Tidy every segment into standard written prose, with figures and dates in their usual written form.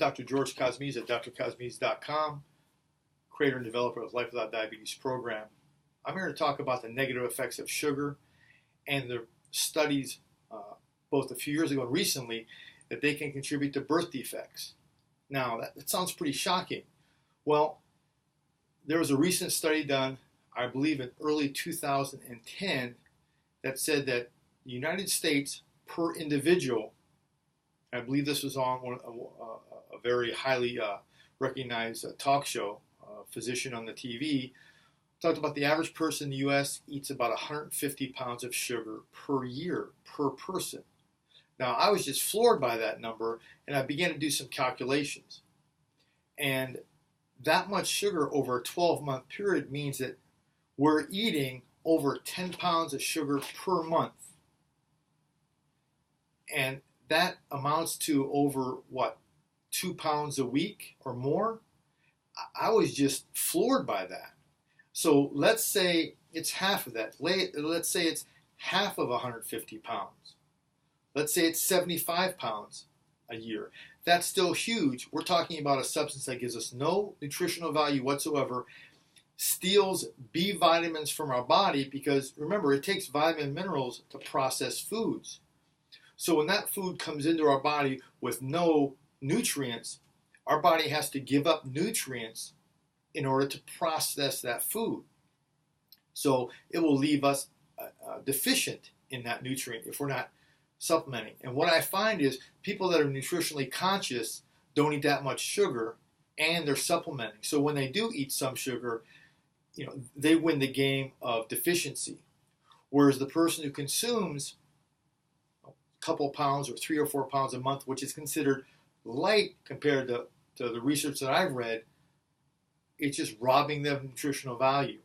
Dr. George Cosmes at drcosmes.com, creator and developer of Life Without Diabetes program. I'm here to talk about the negative effects of sugar and the studies, both a few years ago and recently, that they can contribute to birth defects. Now, that sounds pretty shocking. Well, there was a recent study done, I believe in early 2010, that said that the United States per individual, I believe this was on a very highly recognized talk show, physician on the TV, talked about the average person in the U.S. eats about 150 pounds of sugar per year, per person. Now, I was just floored by that number, and I began to do some calculations. And that much sugar over a 12-month period means that we're eating over 10 pounds of sugar per month. And that amounts to over, 2 pounds a week or more? I was just floored by that. So let's say it's half of that. Let's say it's half of 150 pounds. Let's say it's 75 pounds a year. That's still huge. We're talking about a substance that gives us no nutritional value whatsoever, steals B vitamins from our body because, remember, it takes vitamin and minerals to process foods. So when that food comes into our body with no nutrients, our body has to give up nutrients in order to process that food. So it will leave us deficient in that nutrient if we're not supplementing. And what I find is people that are nutritionally conscious don't eat that much sugar and they're supplementing. So when they do eat some sugar, they win the game of deficiency. Whereas the person who consumes a couple pounds or 3 or 4 pounds a month, which is considered light compared to the research that I've read, it's just robbing them of nutritional value.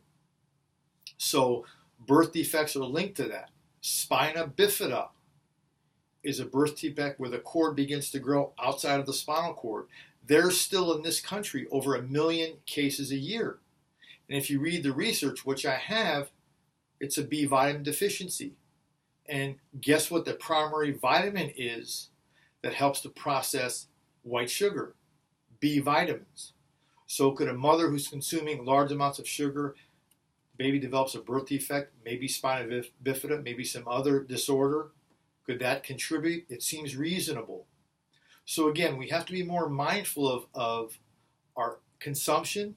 So birth defects are linked to that. Spina bifida is a birth defect where the cord begins to grow outside of the spinal cord. There's still in this country over 1 million cases a year. And if you read the research, which I have, it's a B vitamin deficiency. And guess what the primary vitamin is that helps to process white sugar? B vitamins. So could a mother who's consuming large amounts of sugar, baby develops a birth defect, maybe spina bifida, maybe some other disorder? Could that contribute? It seems reasonable. So again, we have to be more mindful of our consumption.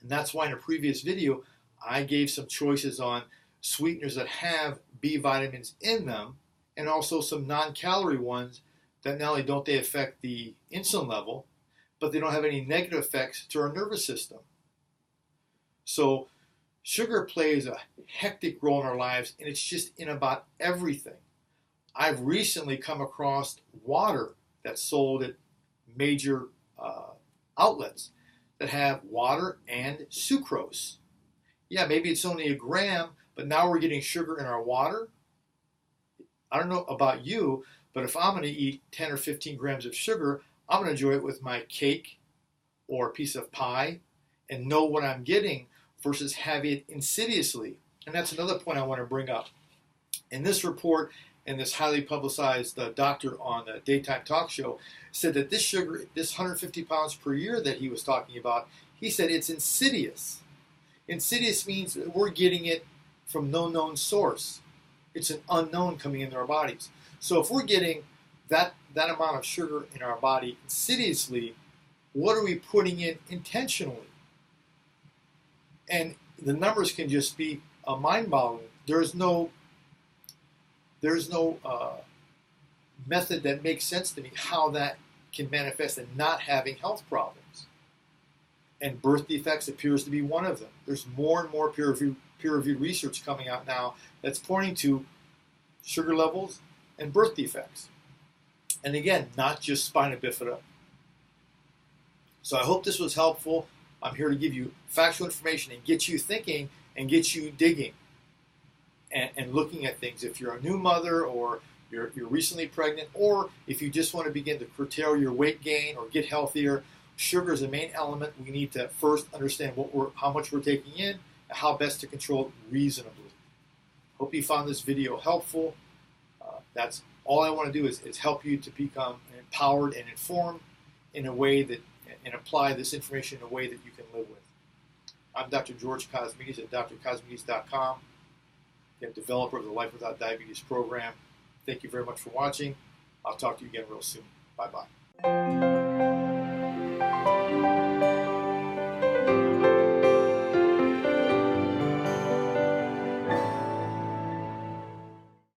And that's why in a previous video, I gave some choices on sweeteners that have B vitamins in them and also some non-calorie ones that not only don't they affect the insulin level, but they don't have any negative effects to our nervous system. So sugar plays a hectic role in our lives, and it's just in about everything. I've recently come across water that's sold at major outlets that have water and sucrose. Yeah, maybe it's only 1 gram, but now we're getting sugar in our water. I don't know about you, but if I'm going to eat 10 or 15 grams of sugar, I'm going to enjoy it with my cake or a piece of pie and know what I'm getting versus having it insidiously. And that's another point I want to bring up. In this report, and this highly publicized doctor on the daytime talk show said that this sugar, this 150 pounds per year that he was talking about, he said it's insidious. Insidious means that we're getting it from no known source. It's an unknown coming into our bodies. So if we're getting that amount of sugar in our body insidiously, what are we putting in intentionally? And the numbers can just be mind-boggling. There's no method that makes sense to me how that can manifest in not having health problems. And birth defects appears to be one of them. There's more and more peer-reviewed research coming out now that's pointing to sugar levels and birth defects. And again, not just spina bifida. So I hope this was helpful. I'm here to give you factual information and get you thinking and get you digging and looking at things. If you're a new mother or you're recently pregnant, or if you just want to begin to curtail your weight gain or get healthier, sugar is the main element. We need to first understand how much we're taking in and how best to control it reasonably. Hope you found this video helpful. That's all I want to do is help you to become empowered and informed in a way that, and apply this information in a way that you can live with. I'm Dr. George Cosmides at drcosmides.com, again, developer of the Life Without Diabetes program. Thank you very much for watching. I'll talk to you again real soon. Bye-bye.